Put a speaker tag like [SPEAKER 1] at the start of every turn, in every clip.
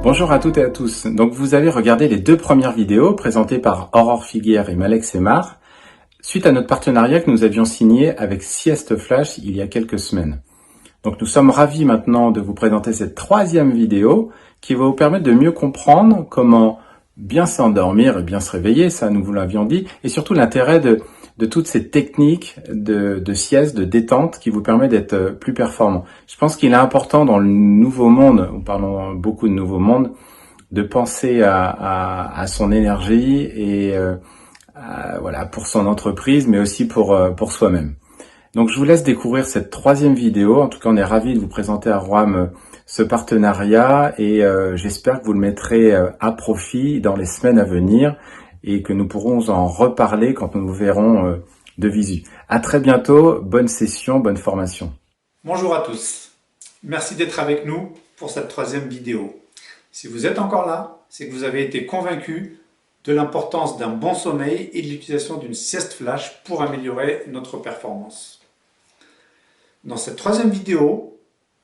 [SPEAKER 1] Bonjour à toutes et à tous. Donc vous avez regardé les deux premières vidéos présentées par Aurore Figuière et Malek Semar suite à notre partenariat que nous avions signé avec Sieste Flash il y a quelques semaines. Donc nous sommes ravis maintenant de vous présenter cette troisième vidéo qui va vous permettre de mieux comprendre comment bien s'endormir et bien se réveiller, ça nous vous l'avions dit, et surtout l'intérêt de toutes ces techniques de sieste, de détente qui vous permet d'être plus performant. Je pense qu'il est important dans le nouveau monde, nous parlons beaucoup de nouveau monde, de penser à son énergie et voilà, pour son entreprise, mais aussi pour soi-même. Donc je vous laisse découvrir cette troisième vidéo. En tout cas, on est ravis de vous présenter à Roam ce partenariat et j'espère que vous le mettrez à profit dans les semaines à venir et que nous pourrons en reparler quand nous vous verrons de visu. À très bientôt, bonne session, bonne formation.
[SPEAKER 2] Bonjour à tous, merci d'être avec nous pour cette troisième vidéo. Si vous êtes encore là, c'est que vous avez été convaincu de l'importance d'un bon sommeil et de l'utilisation d'une sieste flash pour améliorer notre performance. Dans cette troisième vidéo,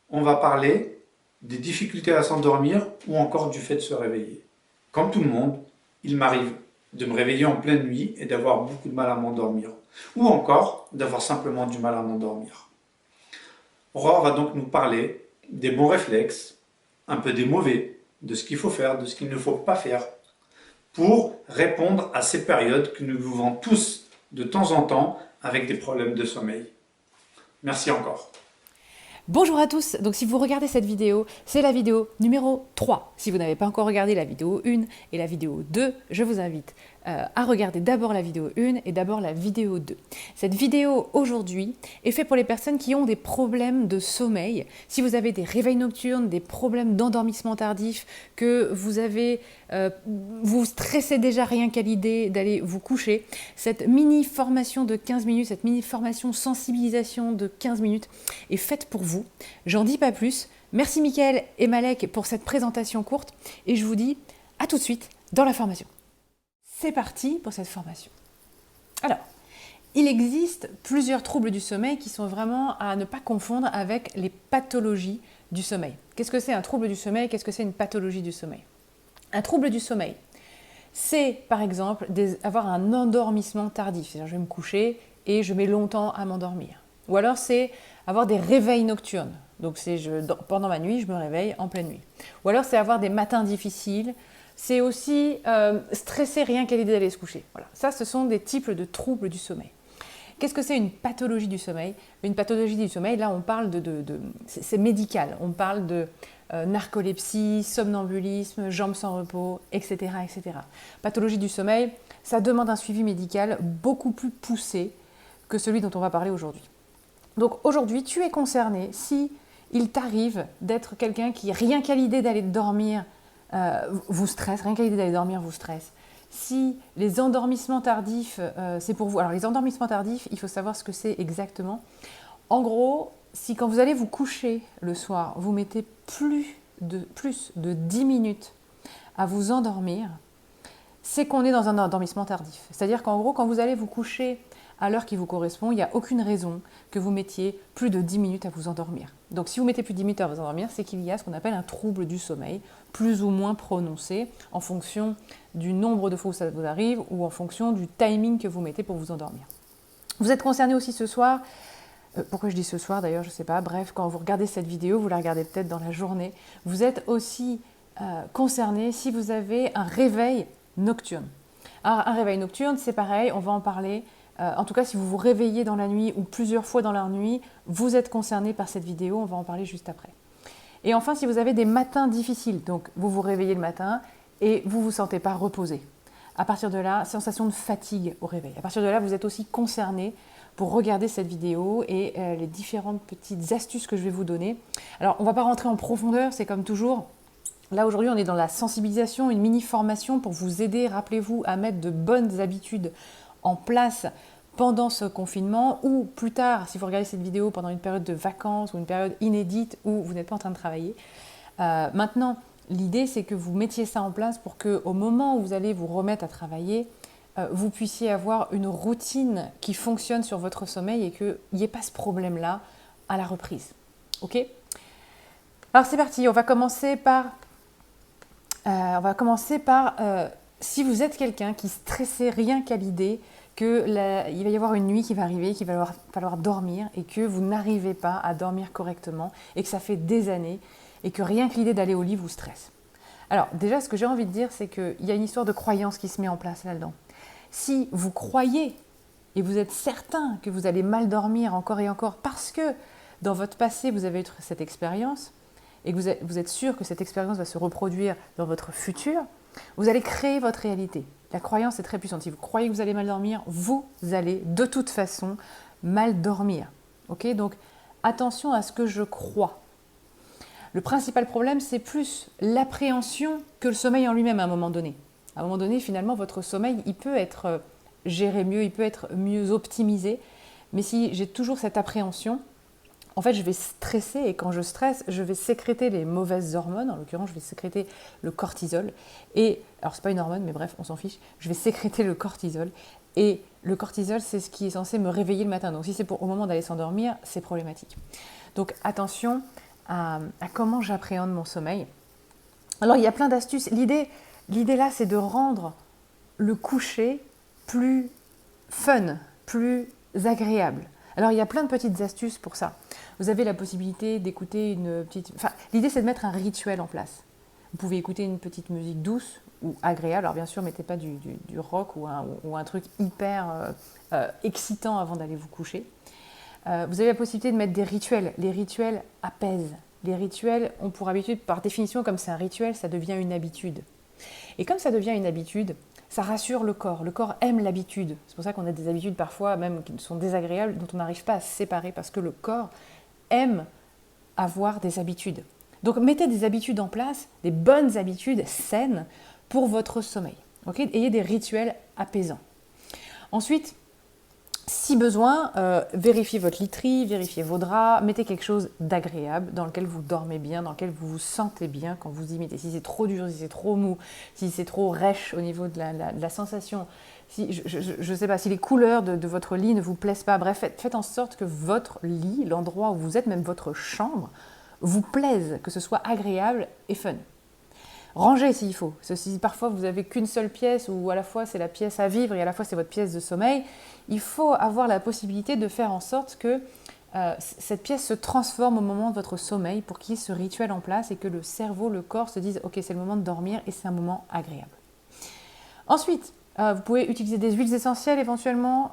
[SPEAKER 2] on va parler des difficultés à s'endormir ou encore du fait de se réveiller. Comme tout le monde, il m'arrive de me réveiller en pleine nuit et d'avoir beaucoup de mal à m'endormir, ou encore d'avoir simplement du mal à m'endormir. Aurore va donc nous parler des bons réflexes, un peu des mauvais, de ce qu'il faut faire, de ce qu'il ne faut pas faire, pour répondre à ces périodes que nous vivons tous de temps en temps avec des problèmes de sommeil. Merci encore.
[SPEAKER 3] Bonjour à tous, donc si vous regardez cette vidéo, c'est la vidéo numéro 3. Si vous n'avez pas encore regardé la vidéo 1 et la vidéo 2, je vous invite à regarder d'abord la vidéo 1 et d'abord la vidéo 2. Cette vidéo aujourd'hui est faite pour les personnes qui ont des problèmes de sommeil. Si vous avez des réveils nocturnes, des problèmes d'endormissement tardif, que vous avez, vous stressez déjà rien qu'à l'idée d'aller vous coucher, cette mini formation de 15 minutes, cette mini formation sensibilisation de 15 minutes est faite pour vous. J'en dis pas plus. Merci Mickaël et Malek pour cette présentation courte et je vous dis à tout de suite dans la formation. C'est parti pour cette formation. Alors, il existe plusieurs troubles du sommeil qui sont vraiment à ne pas confondre avec les pathologies du sommeil. Qu'est-ce que c'est un trouble du sommeil? Qu'est-ce que c'est une pathologie du sommeil? Un trouble du sommeil, c'est par exemple avoir un endormissement tardif. C'est-à-dire je vais me coucher et je mets longtemps à m'endormir. Ou alors c'est avoir des réveils nocturnes. Donc pendant ma nuit, je me réveille en pleine nuit. Ou alors c'est avoir des matins difficiles. C'est aussi stresser rien qu'à l'idée d'aller se coucher. Voilà. Ça, ce sont des types de troubles du sommeil. Qu'est-ce que c'est une pathologie du sommeil? Une pathologie du sommeil, là, on parle c'est médical. On parle de narcolepsie, somnambulisme, jambes sans repos, etc., etc. Pathologie du sommeil, ça demande un suivi médical beaucoup plus poussé que celui dont on va parler aujourd'hui. Donc aujourd'hui, tu es concerné si il t'arrive d'être quelqu'un qui, rien qu'à l'idée d'aller dormir, vous stresse, rien qu'à l'idée d'aller dormir vous stresse. Si les endormissements tardifs, c'est pour vous. Alors les endormissements tardifs, il faut savoir ce que c'est exactement. En gros, si quand vous allez vous coucher le soir, vous mettez plus de 10 minutes à vous endormir, c'est qu'on est dans un endormissement tardif. C'est-à-dire qu'en gros, quand vous allez vous coucher à l'heure qui vous correspond, il n'y a aucune raison que vous mettiez plus de 10 minutes à vous endormir. Donc si vous mettez plus de 10 minutes à vous endormir, c'est qu'il y a ce qu'on appelle un trouble du sommeil, plus ou moins prononcé en fonction du nombre de fois où ça vous arrive ou en fonction du timing que vous mettez pour vous endormir. Vous êtes concerné aussi ce soir, pourquoi je dis ce soir d'ailleurs, je ne sais pas, bref, quand vous regardez cette vidéo, vous la regardez peut-être dans la journée, vous êtes aussi concerné si vous avez un réveil nocturne. Alors un réveil nocturne, c'est pareil, on va en parler. En tout cas, si vous vous réveillez dans la nuit ou plusieurs fois dans la nuit, vous êtes concerné par cette vidéo, on va en parler juste après. Et enfin, si vous avez des matins difficiles, donc vous vous réveillez le matin et vous ne vous sentez pas reposé. À partir de là, sensation de fatigue au réveil. À partir de là, vous êtes aussi concerné pour regarder cette vidéo et les différentes petites astuces que je vais vous donner. Alors, on ne va pas rentrer en profondeur, c'est comme toujours. Là, aujourd'hui, on est dans la sensibilisation, une mini-formation pour vous aider, rappelez-vous, à mettre de bonnes habitudes en place pendant ce confinement ou plus tard, si vous regardez cette vidéo pendant une période de vacances ou une période inédite où vous n'êtes pas en train de travailler. Maintenant, l'idée, c'est que vous mettiez ça en place pour qu'au moment où vous allez vous remettre à travailler, vous puissiez avoir une routine qui fonctionne sur votre sommeil et qu'il n'y ait pas ce problème-là à la reprise. Ok? Alors c'est parti, on va commencer par On va commencer par si vous êtes quelqu'un qui stressait rien qu'à l'idée qu'il va y avoir une nuit qui va arriver, qu'il va falloir dormir et que vous n'arrivez pas à dormir correctement et que ça fait des années et que rien que l'idée d'aller au lit vous stresse. Alors déjà, ce que j'ai envie de dire, c'est qu'il y a une histoire de croyance qui se met en place là-dedans. Si vous croyez et vous êtes certain que vous allez mal dormir encore et encore parce que dans votre passé, vous avez eu cette expérience et que vous êtes sûr que cette expérience va se reproduire dans votre futur, vous allez créer votre réalité. La croyance est très puissante. Si vous croyez que vous allez mal dormir, vous allez de toute façon mal dormir. Okay ? Donc attention à ce que je crois. Le principal problème, c'est plus l'appréhension que le sommeil en lui-même à un moment donné. À un moment donné, finalement, votre sommeil, il peut être géré mieux, il peut être mieux optimisé. Mais si j'ai toujours cette appréhension, en fait, je vais stresser et quand je stresse, je vais sécréter les mauvaises hormones. En l'occurrence, je vais sécréter le cortisol. Et, alors, ce n'est pas une hormone, mais bref, on s'en fiche. Je vais sécréter le cortisol. Et le cortisol, c'est ce qui est censé me réveiller le matin. Donc, si c'est au moment d'aller s'endormir, c'est problématique. Donc, attention à comment j'appréhende mon sommeil. Alors, il y a plein d'astuces. L'idée là, c'est de rendre le coucher plus fun, plus agréable. Alors, il y a plein de petites astuces pour ça. Vous avez la possibilité d'écouter une petite... Enfin, l'idée, c'est de mettre un rituel en place. Vous pouvez écouter une petite musique douce ou agréable. Alors, bien sûr, mettez pas du rock ou un truc hyper excitant avant d'aller vous coucher. Vous avez la possibilité de mettre des rituels. Les rituels apaisent. Les rituels ont pour habitude, par définition, comme c'est un rituel, ça devient une habitude. Et comme ça devient une habitude, ça rassure le corps. Le corps aime l'habitude. C'est pour ça qu'on a des habitudes parfois même qui sont désagréables, dont on n'arrive pas à se séparer parce que le corps aime avoir des habitudes. Donc mettez des habitudes en place, des bonnes habitudes saines pour votre sommeil. Okay ? Ayez des rituels apaisants. Ensuite, si besoin, vérifiez votre literie, vérifiez vos draps, mettez quelque chose d'agréable dans lequel vous dormez bien, dans lequel vous vous sentez bien quand vous y mettez. Si c'est trop dur, si c'est trop mou, si c'est trop rêche au niveau de la sensation, si, je ne sais pas, si les couleurs de votre lit ne vous plaisent pas, bref, faites en sorte que votre lit, l'endroit où vous êtes, même votre chambre, vous plaise, que ce soit agréable et fun. Rangez s'il faut. Si parfois vous n'avez qu'une seule pièce où à la fois c'est la pièce à vivre et à la fois c'est votre pièce de sommeil, il faut avoir la possibilité de faire en sorte que cette pièce se transforme au moment de votre sommeil pour qu'il y ait ce rituel en place et que le cerveau, le corps se disent « Ok, c'est le moment de dormir et c'est un moment agréable ». Ensuite, vous pouvez utiliser des huiles essentielles éventuellement,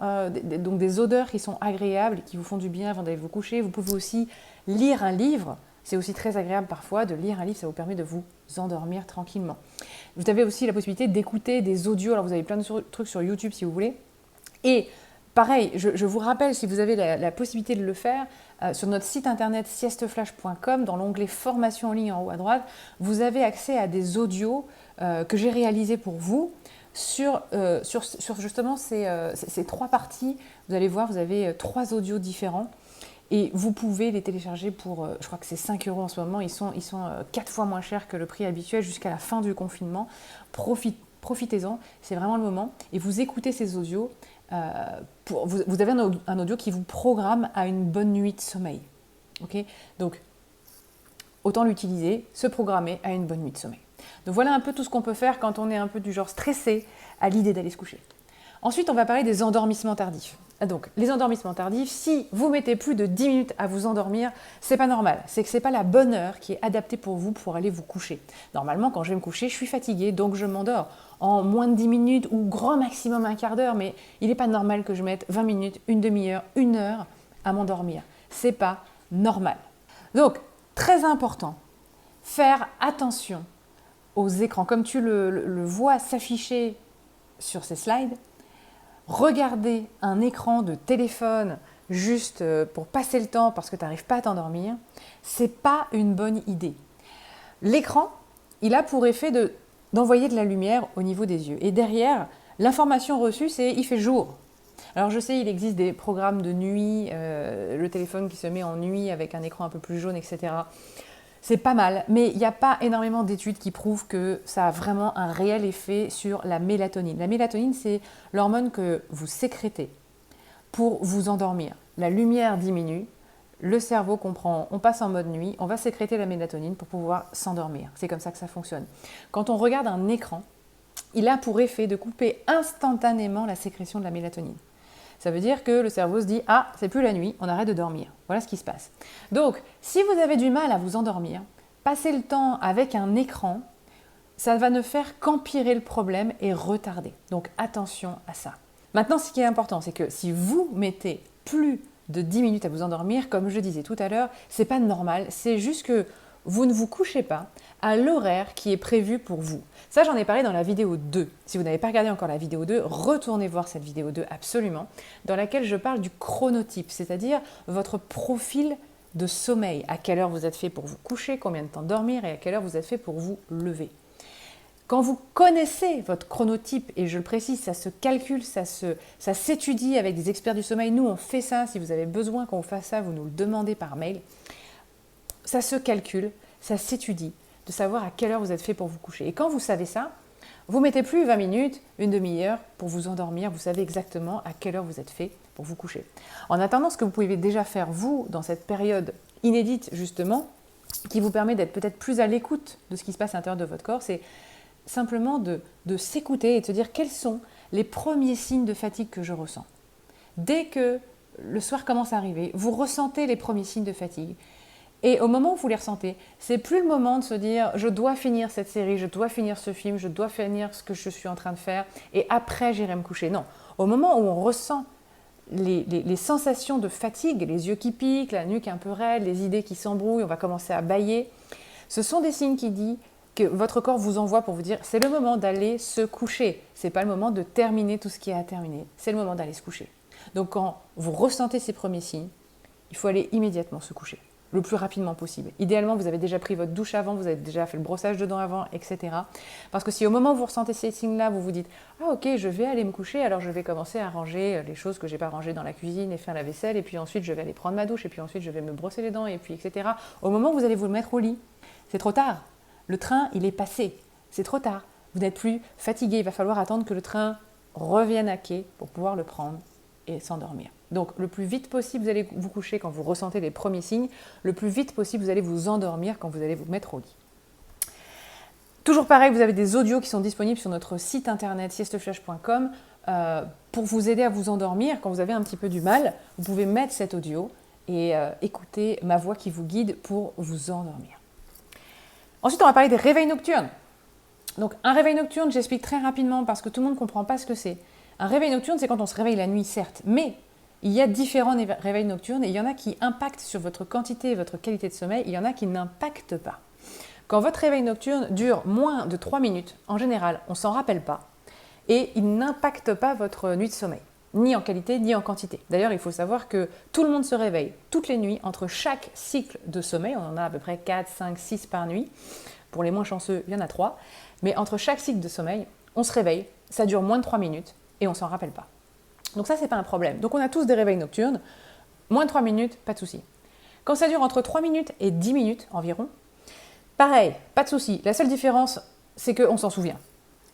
[SPEAKER 3] donc des odeurs qui sont agréables, qui vous font du bien avant d'aller vous coucher. Vous pouvez aussi lire un livre. C'est aussi très agréable parfois de lire un livre, ça vous permet de vous endormir tranquillement. Vous avez aussi la possibilité d'écouter des audios, alors vous avez plein de trucs sur YouTube si vous voulez. Et pareil, je vous rappelle, si vous avez la possibilité de le faire, sur notre site internet siesteflash.com, dans l'onglet formation en ligne en haut à droite, vous avez accès à des audios que j'ai réalisés pour vous sur justement ces trois parties. Vous allez voir, vous avez 3 audios différents. Et vous pouvez les télécharger pour, je crois que c'est 5 € en ce moment, ils sont 4 fois moins chers que le prix habituel jusqu'à la fin du confinement. Profitez-en, c'est vraiment le moment. Et vous écoutez ces audios, vous avez un audio qui vous programme à une bonne nuit de sommeil. Okay ? Donc, autant l'utiliser, se programmer à une bonne nuit de sommeil. Donc voilà un peu tout ce qu'on peut faire quand on est un peu du genre stressé à l'idée d'aller se coucher. Ensuite, on va parler des endormissements tardifs. Donc, les endormissements tardifs, si vous mettez plus de 10 minutes à vous endormir, c'est pas normal. C'est que c'est pas la bonne heure qui est adaptée pour vous pour aller vous coucher. Normalement, quand je vais me coucher, je suis fatiguée, donc je m'endors en moins de 10 minutes ou grand maximum un quart d'heure, mais il n'est pas normal que je mette 20 minutes, une demi-heure, 1 heure à m'endormir. C'est pas normal. Donc, très important, faire attention aux écrans. Comme tu le vois s'afficher sur ces slides, regarder un écran de téléphone juste pour passer le temps parce que tu n'arrives pas à t'endormir, c'est pas une bonne idée. L'écran, il a pour effet d'envoyer de la lumière au niveau des yeux. Et derrière, l'information reçue, c'est « il fait jour ». Alors je sais, il existe des programmes de nuit, le téléphone qui se met en nuit avec un écran un peu plus jaune, etc. C'est pas mal, mais il n'y a pas énormément d'études qui prouvent que ça a vraiment un réel effet sur la mélatonine. La mélatonine, c'est l'hormone que vous sécrétez pour vous endormir. La lumière diminue, le cerveau comprend, on passe en mode nuit, on va sécréter la mélatonine pour pouvoir s'endormir. C'est comme ça que ça fonctionne. Quand on regarde un écran, il a pour effet de couper instantanément la sécrétion de la mélatonine. Ça veut dire que le cerveau se dit « Ah, c'est plus la nuit, on arrête de dormir ». Voilà ce qui se passe. Donc, si vous avez du mal à vous endormir, passer le temps avec un écran, ça va ne faire qu'empirer le problème et retarder. Donc, attention à ça. Maintenant, ce qui est important, c'est que si vous mettez plus de 10 minutes à vous endormir, comme je disais tout à l'heure, c'est pas normal, c'est juste que vous ne vous couchez pas à l'horaire qui est prévu pour vous. Ça, j'en ai parlé dans la vidéo 2. Si vous n'avez pas regardé encore la vidéo 2, retournez voir cette vidéo 2 absolument, dans laquelle je parle du chronotype, c'est-à-dire votre profil de sommeil, à quelle heure vous êtes fait pour vous coucher, combien de temps dormir et à quelle heure vous êtes fait pour vous lever. Quand vous connaissez votre chronotype, et je le précise, ça se calcule, ça s'étudie avec des experts du sommeil. Nous, on fait ça. Si vous avez besoin qu'on fasse ça, vous nous le demandez par mail. Ça se calcule, ça s'étudie, de savoir à quelle heure vous êtes fait pour vous coucher. Et quand vous savez ça, vous mettez plus 20 minutes, une demi-heure pour vous endormir. Vous savez exactement à quelle heure vous êtes fait pour vous coucher. En attendant, ce que vous pouvez déjà faire, vous, dans cette période inédite, justement, qui vous permet d'être peut-être plus à l'écoute de ce qui se passe à l'intérieur de votre corps, c'est simplement de s'écouter et de se dire quels sont les premiers signes de fatigue que je ressens. Dès que le soir commence à arriver, vous ressentez les premiers signes de fatigue. Et au moment où vous les ressentez, c'est plus le moment de se dire « je dois finir cette série, je dois finir ce film, je dois finir ce que je suis en train de faire et après j'irai me coucher ». Non, au moment où on ressent les sensations de fatigue, les yeux qui piquent, la nuque un peu raide, les idées qui s'embrouillent, on va commencer à bâiller, ce sont des signes qui disent que votre corps vous envoie pour vous dire c'est le moment d'aller se coucher. Ce n'est pas le moment de terminer tout ce qui est à terminer. C'est le moment d'aller se coucher. Donc quand vous ressentez ces premiers signes, il faut aller immédiatement se coucher, le plus rapidement possible. Idéalement, vous avez déjà pris votre douche avant, vous avez déjà fait le brossage de dents avant, etc. Parce que si au moment où vous ressentez ces signes-là, vous vous dites « Ah ok, je vais aller me coucher, alors je vais commencer à ranger les choses que je n'ai pas rangées dans la cuisine et faire la vaisselle, et puis ensuite je vais aller prendre ma douche, et puis ensuite je vais me brosser les dents, et puis etc. » Au moment où vous allez vous mettre au lit, c'est trop tard. Le train, il est passé. C'est trop tard. Vous n'êtes plus fatigué. Il va falloir attendre que le train revienne à quai pour pouvoir le prendre et s'endormir. Donc, le plus vite possible, vous allez vous coucher quand vous ressentez les premiers signes. Le plus vite possible, vous allez vous endormir quand vous allez vous mettre au lit. Toujours pareil, vous avez des audios qui sont disponibles sur notre site internet siesteflash.com pour vous aider à vous endormir. Quand vous avez un petit peu du mal, vous pouvez mettre cet audio et écouter ma voix qui vous guide pour vous endormir. Ensuite, on va parler des réveils nocturnes. Donc, un réveil nocturne, j'explique très rapidement parce que tout le monde ne comprend pas ce que c'est. Un réveil nocturne, c'est quand on se réveille la nuit, certes, mais il y a différents réveils nocturnes et il y en a qui impactent sur votre quantité et votre qualité de sommeil, il y en a qui n'impactent pas. Quand votre réveil nocturne dure moins de 3 minutes, en général, on ne s'en rappelle pas et il n'impacte pas votre nuit de sommeil, ni en qualité ni en quantité. D'ailleurs, il faut savoir que tout le monde se réveille toutes les nuits entre chaque cycle de sommeil, on en a à peu près 4, 5, 6 par nuit. Pour les moins chanceux, il y en a 3. Mais entre chaque cycle de sommeil, on se réveille, ça dure moins de 3 minutes et on ne s'en rappelle pas. Donc ça, ce n'est pas un problème. Donc on a tous des réveils nocturnes, moins de 3 minutes, pas de souci. Quand ça dure entre 3 minutes et 10 minutes environ, pareil, pas de souci. La seule différence, c'est qu'on s'en souvient.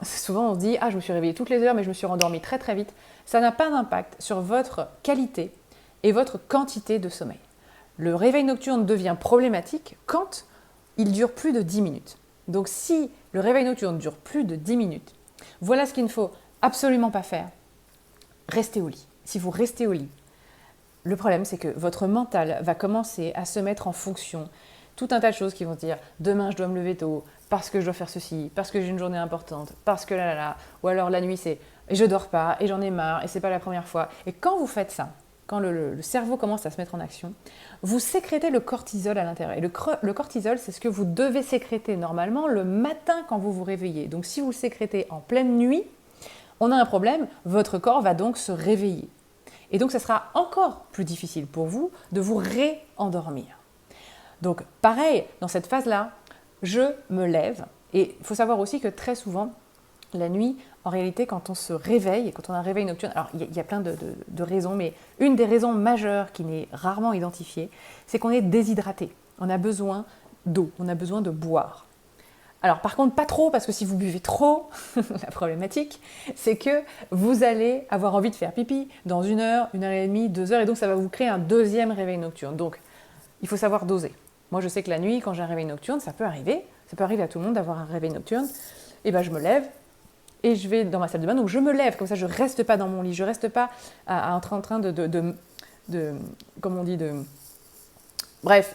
[SPEAKER 3] Souvent, on se dit « Ah, je me suis réveillée toutes les heures, mais je me suis rendormie très très vite ». Ça n'a pas d'impact sur votre qualité et votre quantité de sommeil. Le réveil nocturne devient problématique quand il dure plus de 10 minutes. Donc si le réveil nocturne dure plus de 10 minutes, voilà ce qu'il ne faut absolument pas faire. Restez au lit. Si vous restez au lit, le problème c'est que votre mental va commencer à se mettre en fonction. Tout un tas de choses qui vont se dire « Demain je dois me lever tôt, parce que je dois faire ceci, parce que j'ai une journée importante, parce que là. » Ou alors la nuit c'est « Je dors pas et j'en ai marre et c'est pas la première fois. » Et quand vous faites ça, quand le cerveau commence à se mettre en action, vous sécrétez le cortisol à l'intérieur. Et le cortisol, c'est ce que vous devez sécréter normalement le matin quand vous vous réveillez. Donc si vous le sécrétez en pleine nuit, on a un problème, votre corps va donc se réveiller. Et donc ça sera encore plus difficile pour vous de vous réendormir. Donc pareil, dans cette phase-là, je me lève. Et il faut savoir aussi que très souvent, la nuit, en réalité, quand on se réveille, quand on a un réveil nocturne, alors il y a plein de raisons, mais une des raisons majeures qui n'est rarement identifiée, c'est qu'on est déshydraté. On a besoin d'eau, on a besoin de boire. Alors par contre, pas trop, parce que si vous buvez trop, la problématique, c'est que vous allez avoir envie de faire pipi dans 1 heure, 1 heure et demie, 2 heures, et donc ça va vous créer un deuxième réveil nocturne. Donc il faut savoir doser. Moi, je sais que la nuit, quand j'ai un réveil nocturne, ça peut arriver à tout le monde d'avoir un réveil nocturne, et ben je me lève et je vais dans ma salle de bain, donc je me lève, comme ça je ne reste pas dans mon lit, je ne reste pas en train comme on dit, de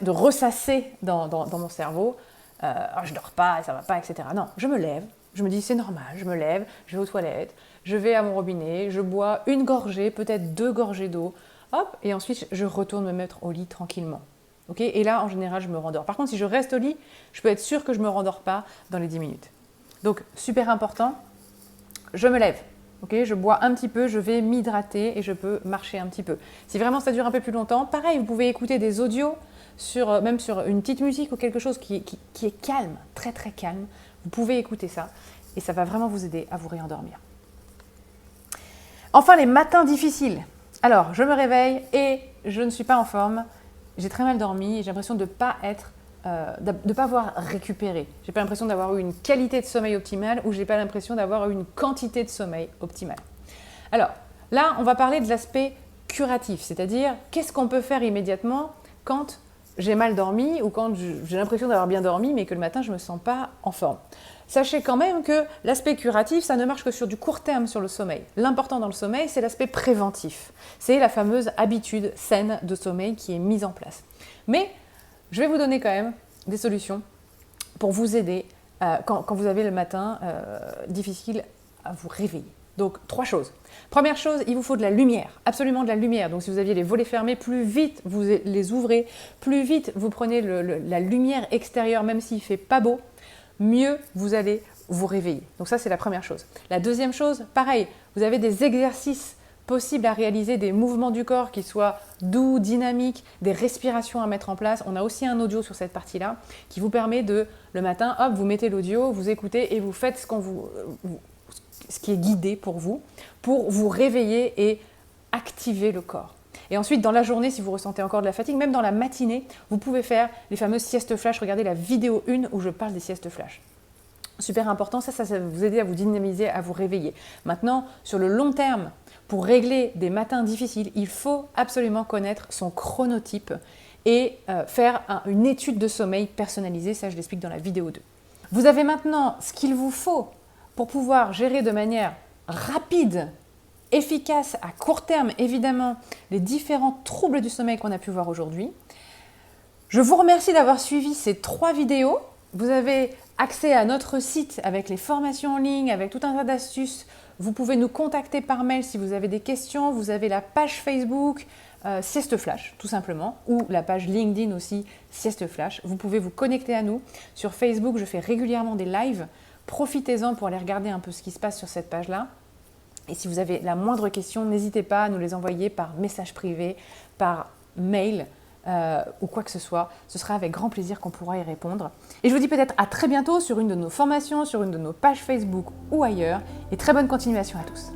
[SPEAKER 3] ressasser dans mon cerveau, je ne dors pas, ça ne va pas, etc. Non, je me lève, je me dis c'est normal, je me lève, je vais aux toilettes, je vais à mon robinet, je bois une gorgée, peut-être 2 gorgées d'eau, hop, et ensuite je retourne me mettre au lit tranquillement. Okay, et là, en général, je me rendors. Par contre, si je reste au lit, je peux être sûre que je ne me rendors pas dans les 10 minutes. Donc, super important, je me lève. Okay, je bois un petit peu, je vais m'hydrater et je peux marcher un petit peu. Si vraiment ça dure un peu plus longtemps, pareil, vous pouvez écouter des audios, même sur une petite musique ou quelque chose qui est calme, très très calme. Vous pouvez écouter ça et ça va vraiment vous aider à vous réendormir. Enfin, les matins difficiles. Alors, je me réveille et je ne suis pas en forme. J'ai très mal dormi et j'ai l'impression de ne pas avoir récupéré. J'ai pas l'impression d'avoir eu une qualité de sommeil optimale ou j'ai pas l'impression d'avoir eu une quantité de sommeil optimale. Alors là, on va parler de l'aspect curatif, c'est-à-dire qu'est-ce qu'on peut faire immédiatement quand j'ai mal dormi ou quand j'ai l'impression d'avoir bien dormi mais que le matin je me sens pas en forme. Sachez quand même que l'aspect curatif, ça ne marche que sur du court terme sur le sommeil. L'important dans le sommeil, c'est l'aspect préventif. C'est la fameuse habitude saine de sommeil qui est mise en place. Mais je vais vous donner quand même des solutions pour vous aider quand vous avez le matin difficile à vous réveiller. Donc, 3 choses. Première chose, il vous faut de la lumière, absolument de la lumière. Donc, si vous aviez les volets fermés, plus vite vous les ouvrez, plus vite vous prenez la lumière extérieure, même s'il ne fait pas beau, mieux vous allez vous réveiller. Donc ça, c'est la première chose. La deuxième chose, pareil, vous avez des exercices possibles à réaliser, des mouvements du corps qui soient doux, dynamiques, des respirations à mettre en place. On a aussi un audio sur cette partie-là qui vous permet le matin, hop, vous mettez l'audio, vous écoutez et vous faites ce qui est guidé pour vous réveiller et activer le corps. Et ensuite, dans la journée, si vous ressentez encore de la fatigue, même dans la matinée, vous pouvez faire les fameuses siestes flash. Regardez la vidéo 1 où je parle des siestes flash. Super important, ça va vous aider à vous dynamiser, à vous réveiller. Maintenant, sur le long terme, pour régler des matins difficiles, il faut absolument connaître son chronotype et faire une étude de sommeil personnalisée. Ça, je l'explique dans la vidéo 2. Vous avez maintenant ce qu'il vous faut pour pouvoir gérer de manière rapide, efficace, à court terme, évidemment, les différents troubles du sommeil qu'on a pu voir aujourd'hui. Je vous remercie d'avoir suivi ces 3 vidéos. Vous avez accès à notre site avec les formations en ligne, avec tout un tas d'astuces. Vous pouvez nous contacter par mail si vous avez des questions. Vous avez la page Facebook Sieste Flash, tout simplement, ou la page LinkedIn aussi, Sieste Flash. Vous pouvez vous connecter à nous. Sur Facebook, je fais régulièrement des lives. Profitez-en pour aller regarder un peu ce qui se passe sur cette page-là. Et si vous avez la moindre question, n'hésitez pas à nous les envoyer par message privé, par mail ou quoi que ce soit. Ce sera avec grand plaisir qu'on pourra y répondre. Et je vous dis peut-être à très bientôt sur une de nos formations, sur une de nos pages Facebook ou ailleurs. Et très bonne continuation à tous.